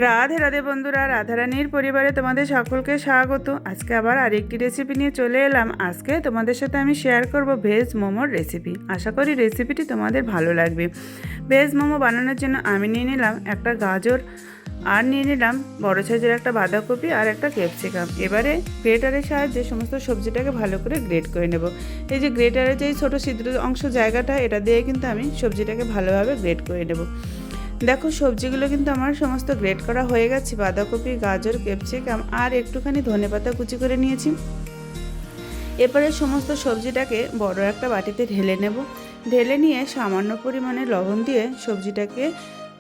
রাধে রাধে বন্ধুরা, রাধারানীর পরিবারে তোমাদের সকলকে স্বাগত। আজকে আবার আরেকটি রেসিপি নিয়ে চলে এলাম। আজকে তোমাদের সাথে আমি শেয়ার করব ভেজ মোমোর রেসিপি। আশা করি রেসিপিটি তোমাদের ভালো লাগবে। ভেজ মোমো বানানোর জন্য আমি নিয়ে নিলাম একটা গাজর, আর নিয়ে নিলাম বড় সাইজের একটা বাঁধাকপি আর একটা ক্যাপসিকাম। এবারে গ্রেটারের সাহায্যে সমস্ত সবজিটাকে ভালো করে গ্রেট করে নেব। এই যে গ্রেটারের যে ছোটো ছিদ্র অংশ জায়গাটা, এটা দিয়ে কিন্তু আমি সবজিটাকে ভালোভাবে গ্রেট করে নেব। দেখো, সবজিগুলো কিন্তু আমার সমস্ত গ্রেট করা হয়ে গেছে। বাঁধাকপি, গাজর, ক্যাপসিকাম আর একটুখানি ধনেপাতা কুচি করে নিয়েছি। এরপরে সমস্ত সবজিটাকে বড় একটা বাটিতে ঢেলে নেব। ঢেলে নিয়ে সামান্য পরিমাণে লবণ দিয়ে সবজিটাকে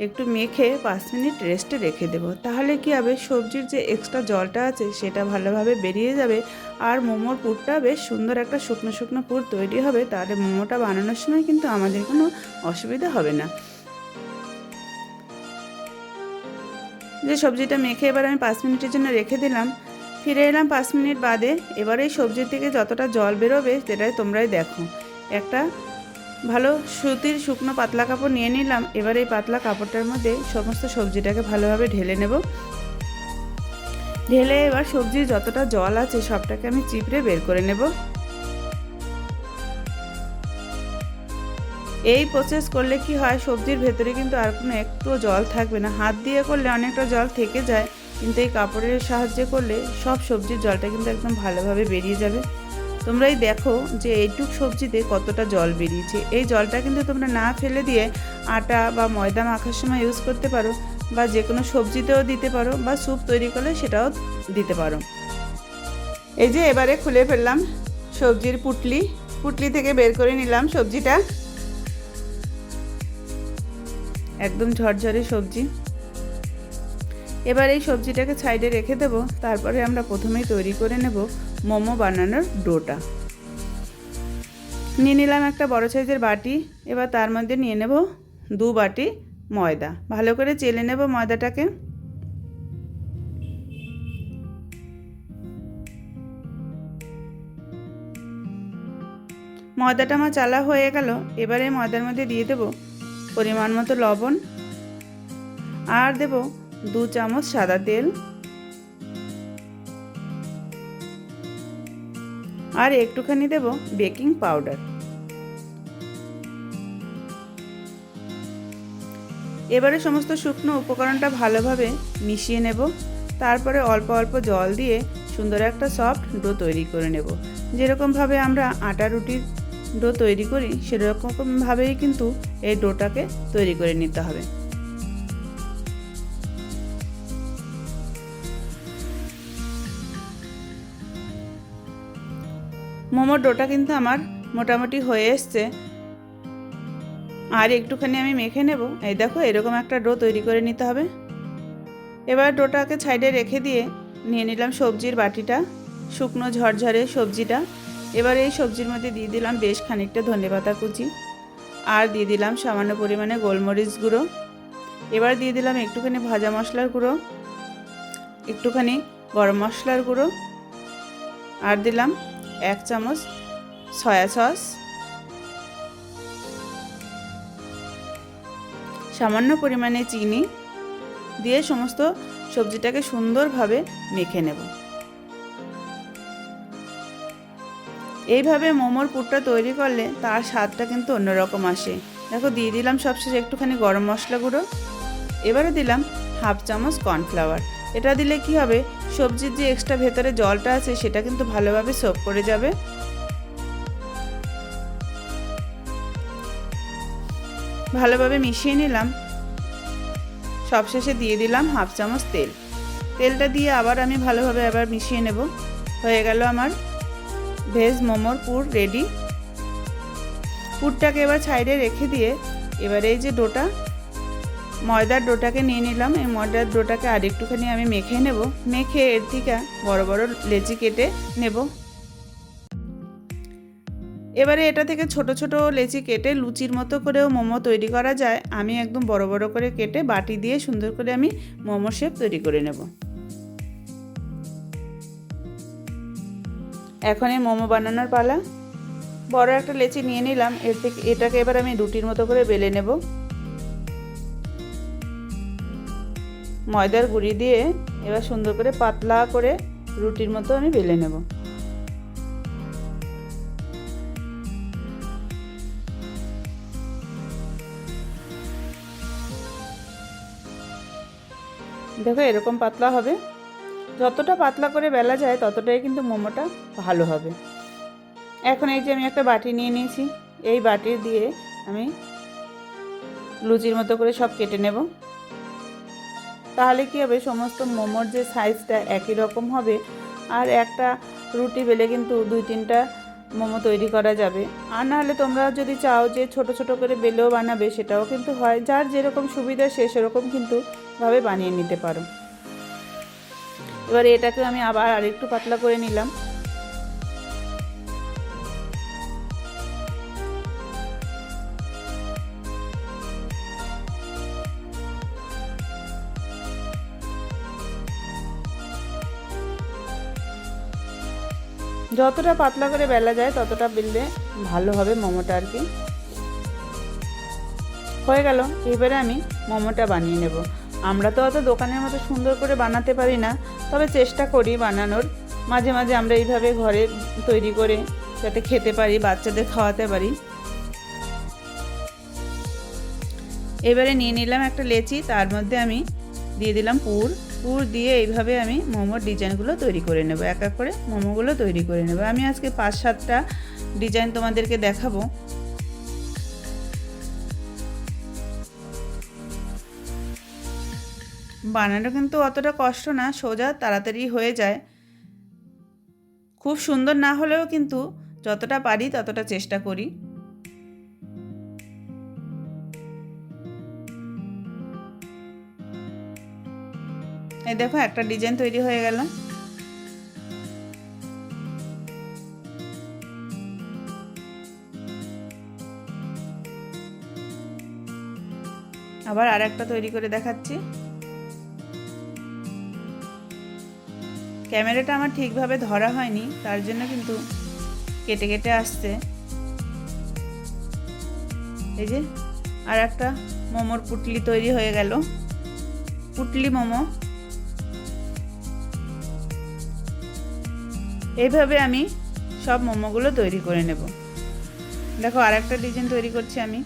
একটু মেখে 5 মিনিট রেস্টে রেখে দেব। তাহলে কি হবে, সবজির যে এক্সট্রা জলটা আছে সেটা ভালোভাবে বেরিয়ে যাবে, আর মোমোর পুরটা বেশ সুন্দর একটা শুকনো শুকনো পুর তৈরি হবে। তাহলে মোমোটা বানানোর সময় কিন্তু আমাদের কোনো অসুবিধা হবে না। যে সবজিটা মেখে এবার আমি 5 মিনিটের জন্য রেখে দিলাম। ফিরে এলাম 5 মিনিট বাদে। এবার এই সবজির থেকে যতটা জল বেরোবে সেটাই তোমরাই দেখো। একটা ভালো সুতির শুকনো পাতলা কাপড় নিয়ে নিলাম। এবার এই পাতলা কাপড়টার মধ্যে সমস্ত সবজিটাকে ভালোভাবে ঢেলে নেব। ঢেলে এবার সবজির যতটা জল আছে সবটাকে আমি চিপড়ে বের করে নেব। এই প্রসেস করলে কি হয়, সবজির ভেতরে কিন্তু আর কোনো একটু জল থাকবে না। হাত দিয়ে করলে অনেকটা জল থেকে যায়, কিন্তু এই কাপড়ের সাহায্যে করলে সব সবজির জলটা কিন্তু একদম ভালোভাবে বেরিয়ে যাবে। তোমরাই দেখো যে এইটুক সবজিতে কতটা জল বেরিয়েছে। এই জলটা কিন্তু তোমরা না ফেলে দিয়ে আটা বা ময়দা মাখার সময় ইউজ করতে পারো, বা যে কোনো সবজিতেও দিতে পারো, বা স্যুপ তৈরি করলে সেটাও দিতে পারো। এই যে এবারে খুলে ফেললাম সবজির পুটলি থেকে বের করে নিলাম সবজিটা। একদম ঝরঝরে সবজি। এবার এই সবজিটাকে সাইডে রেখে দেব। তারপরে আমরা প্রথমেই তৈরি করে নেব মোমো বানানোর ডোটা। নিয়ে নিলাম একটা বড় সাইজের বাটি। এবার তার মধ্যে নিয়ে নেব 2 বাটি ময়দা। ভালো করে চেলে নেব ময়দাটাকে। ময়দাটা আমার চালা হয়ে গেল। এবারে ময়দার মধ্যে দিয়ে দেব পরিমাণ মতো লবণ, আর দেব 2 চামচ সাদা তেল, আর একটুখানি দেব বেকিং পাউডার। এবারে সমস্ত শুকনো উপকরণটা ভালোভাবে মিশিয়ে নেব। তারপরে অল্প অল্প জল দিয়ে সুন্দর একটা সফট ডো তৈরি করে নেব। যেরকমভাবে আমরা আটা রুটির ডো তৈরি করি সেরকমভাবেই কিন্তু এই ডোটাকে তৈরি করে নিতে হবে। মোমোর ডোটা কিন্তু আমার মোটামুটি হয়ে এসছে। আর একটুখানি আমি মেখে নেব। এই দেখো, এরকম একটা ডো তৈরি করে নিতে হবে। এবার ডোটাকে সাইডে রেখে দিয়ে নিয়ে নিলাম সবজির বাটিটা, শুকনো ঝরঝরে সবজিটা। এবার এই সবজির মধ্যে দিয়ে দিলাম বেশ খানিকটা ধনেপাতা কুচি, আর দিয়ে দিলাম সামান্য পরিমাণে গোলমরিচ গুঁড়ো। এবার দিয়ে দিলাম একটুখানি ভাজা মশলার গুঁড়ো, একটুখানি গরম মশলার গুঁড়ো, আর দিলাম 1 চামচ সয়া সস, সামান্য পরিমাণে চিনি দিয়ে সমস্ত সবজিটাকে সুন্দরভাবে মেখে নেব। এইভাবে মোমোর পুরটা তৈরি করলে তার স্বাদটা কিন্তু অন্যরকম আসে। দেখো, দিয়ে দিলাম সবশেষে একটুখানি গরম মশলা গুঁড়ো। এবারে দিলাম 1/2 চামচ কর্নফ্লাওয়ার। এটা দিলে কি হবে, সবজির যে এক্সট্রা ভেতরে জলটা আছে সেটা কিন্তু ভালোভাবে সোক করে যাবে। ভালোভাবে মিশিয়ে নিলাম। সবশেষে দিয়ে দিলাম 1/2 চামচ তেল। তেলটা দিয়ে আবার আমি ভালোভাবে মিশিয়ে নেব। হয়ে গেল আমার ভেজ মোমোর পুর রেডি। পুরটাকে এবার সাইডে রেখে দিয়ে এবার এই যে ডোটা, ময়দার ডোটাকে নিয়ে নিলাম। এই ময়দার ডোটাকে আর একটুখানি আমি মেখে নেব। মেখে এর থেকে বড় বড় লেচি কেটে নেব। এবারে এটা থেকে ছোট ছোট লেচি কেটে লুচির মতো করেও মোমো তৈরি করা যায়। আমি একদম বড় বড় করে কেটে বাটি দিয়ে সুন্দর করে আমি মোমো শেপ তৈরি করে নেব। এখন এই মোমো বানানোর পালা। বড় একটা লেচি নিয়ে নিলাম। এটাকে এবার আমি রুটির মতো করে বেলে নেব। ময়দার গুঁড়ি দিয়ে এবার সুন্দর করে পাতলা করে রুটির মতো আমি বেলে নেব। দেখো এরকম পাতলা হবে, যতটা পাতলা করে বেলা যায় ততটাই কিন্তু মোমোটা ভালো হবে। এখন এই যে আমি একটা বাটি নিয়ে নিয়েছি, এই বাটি দিয়ে আমি লুচির মতো করে সব কেটে নেব। তাহলে কি হবে, সমস্ত মোমোর যে সাইজটা একই রকম হবে, আর একটা রুটি বেলে কিন্তু 2-3টা মোমো তৈরি করা যাবে। আর নাহলে তোমরা যদি চাও যে ছোট ছোট করে বেলেও বানাবে, সেটাও কিন্তু হয়। যার যেরকম সুবিধা সে সেরকম কিন্তু ভাবে বানিয়ে নিতে পারো। এবার এটাকে আমি আবার আরেকটু পাতলা করে নিলাম। যতটা পাতলা করে বেলা যায় ততটা বেললে ভালো হবে মোমোটা আর কি। হয়ে গেল। এবারে আমি মোমোটা বানিয়ে নেব। আমরা তো অত দোকানের মতো সুন্দর করে বানাতে পারি না, তবে চেষ্টা করি বানানোর। মাঝে মাঝে আমরা এইভাবে ঘরে তৈরি করে যাতে খেতে পারি, বাচ্চাদের খাওয়াতে পারি। এবারে নিয়ে নিলাম একটা লেচি, তার মধ্যে আমি দিয়ে দিলাম পুর দিয়ে এইভাবে আমি মোমোর ডিজাইনগুলো তৈরি করে নেব। এক এক করে মোমোগুলো তৈরি করে নেব। আমি আজকে 5-7টা ডিজাইন তোমাদেরকে দেখাবো। বানানো কিন্তু অতটা কষ্ট না, সোজা তাড়াতাড়ি হয়ে যায়। খুব সুন্দর না হলেও কিন্তু যতটা পারি ততটা চেষ্টা করি। এই দেখো একটা ডিজাইন তৈরি হয়ে গেল। আবার আর একটা তৈরি করে দেখাচ্ছি। ক্যামেরাটা আমার ঠিকভাবে ধরা হয়নি, তার জন্য কিন্তু কেটে কেটে আসছে। এই যে আর একটা মোমোর পুটলি তৈরি হয়ে গেল, পুটলি মোমো। এইভাবে আমি সব মোমোগুলো তৈরি করে নেব। দেখো আর একটা ডিজাইন তৈরি করছি আমি।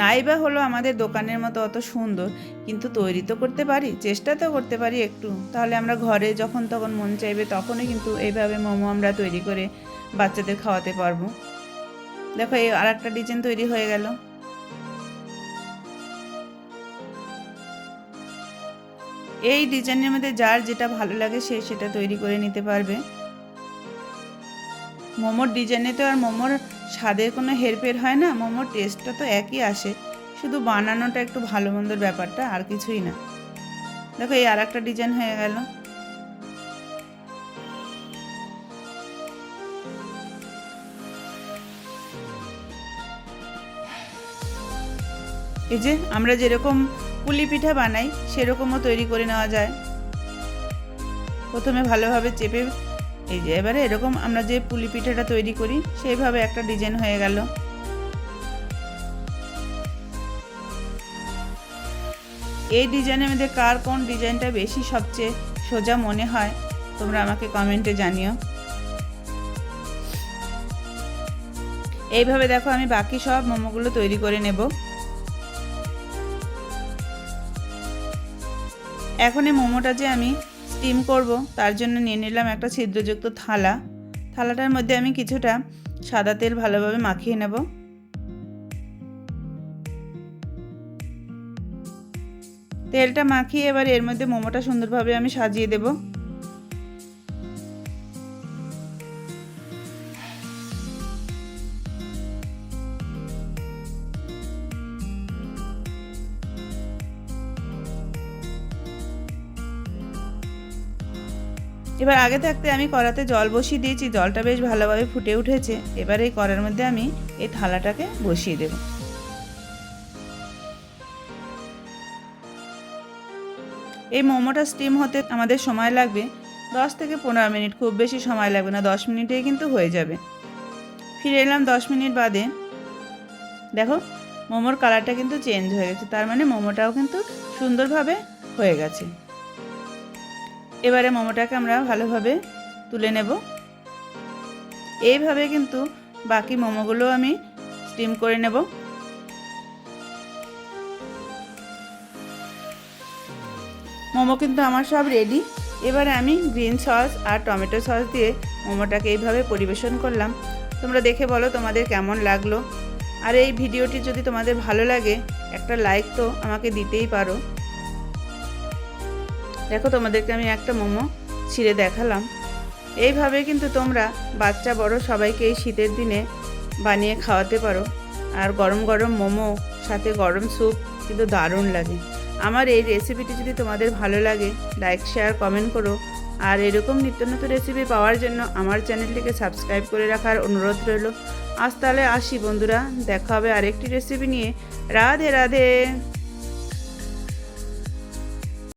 নাই বা হলো আমাদের দোকানের মতো অত সুন্দর, কিন্তু তৈরি তো করতে পারি, চেষ্টা তো করতে পারি একটু। তাহলে আমরা ঘরে যখন তখন মন চাইবে তখনই কিন্তু এইভাবে মোমো আমরা তৈরি করে বাচ্চাদের খাওয়াতে পারবো। দেখো এই আর একটা ডিজাইন তৈরি হয়ে গেল। এই ডিজাইনের মধ্যে যার যেটা ভালো লাগে সে সেটা তৈরি করে নিতে পারবে। মোমোর ডিজাইনে তো আর মোমোর স্বাদের কোনো হেরফের হয় না, মোমোর টেস্টটা তো একই আসে, শুধু বানানোটা একটু ভালো মন্দর ব্যাপারটা, আর কিছুই না। দেখো এই আর একটা ডিজাইন হয়ে গেল। এই যে আমরা যেরকম পুলি পিঠা বানাই সেরকমও তৈরি করে নেওয়া যায়। প্রথমে ভালোভাবে চেপে, এই যে এবারে এরকম আমরা যে পুলি পিঠাটা তৈরি করি সেইভাবে একটা ডিজাইন হয়ে গেল। এই ডিজাইনের মধ্যে কার কোন ডিজাইনটা বেশি সবচেয়ে সোজা মনে হয় তোমরা আমাকে কমেন্টে জানিও। এইভাবে দেখো আমি বাকি সব মোমোগুলো তৈরি করে নেব। এখন এই মোমোটা যে আমি স্টিম করব, তার জন্য নিয়ে নিলাম একটা ছিদ্রযুক্ত থালা। থালাটার মধ্যে আমি কিছুটা সাদা তেল ভালোভাবে মাখিয়ে নেব। তেলটা মাখিয়ে এবার এর মধ্যে মোমোটা সুন্দরভাবে আমি সাজিয়ে দেব। এবার আগে থাকতে আমি কড়াতে জল বসিয়ে দিয়েছি, জলটা বেশ ভালোভাবে ফুটে উঠেছে। এবার এই কড়ার মধ্যে আমি এই থালাটাকে বসিয়ে দেব। এই মোমোটা স্টিম হতে আমাদের সময় লাগবে 10 থেকে 15 মিনিট, খুব বেশি সময় লাগবে না, 10 মিনিটেই কিন্তু হয়ে যাবে। ফিরে এলাম 10 মিনিট বাদে। দেখো মোমোর কালারটা কিন্তু চেঞ্জ হয়ে গেছে, তার মানে মোমোটাও কিন্তু সুন্দরভাবে হয়ে গেছে। এবারে মোমোটাকে আমরা ভালোভাবে তুলে নেব। এইভাবে কিন্তু বাকি মোমোগুলো আমি স্টিম করে নেব। মোমো কিন্তু আমার সব রেডি। এবারে আমি গ্রিন সস আর টমেটো সস দিয়ে মোমোটাকে এইভাবে পরিবেশন করলাম। তোমরা দেখে বলো তোমাদের কেমন লাগলো। আর এই ভিডিওটি যদি তোমাদের ভালো লাগে একটা লাইক তো আমাকে দিতেই পারো। দেখো তোমাদেরকে আমি একটা মোমো ছিঁড়ে দেখালাম। এইভাবে কিন্তু তোমরা বাচ্চা বড় সবাইকে এই শীতের দিনে বানিয়ে খাওয়াতে পারো। আর গরম গরম মোমো সাথে গরম স্যুপ কিন্তু দারুণ লাগে। আমার এই রেসিপিটি যদি তোমাদের ভালো লাগে লাইক শেয়ার কমেন্ট করো। আর এরকম নিত্য নতুন রেসিপি পাওয়ার জন্য আমার চ্যানেলটিকে সাবস্ক্রাইব করে রাখার অনুরোধ রইল। আজ তাহলে আসি বন্ধুরা, দেখা হবে আরেকটি রেসিপি নিয়ে। রাধে রাধে।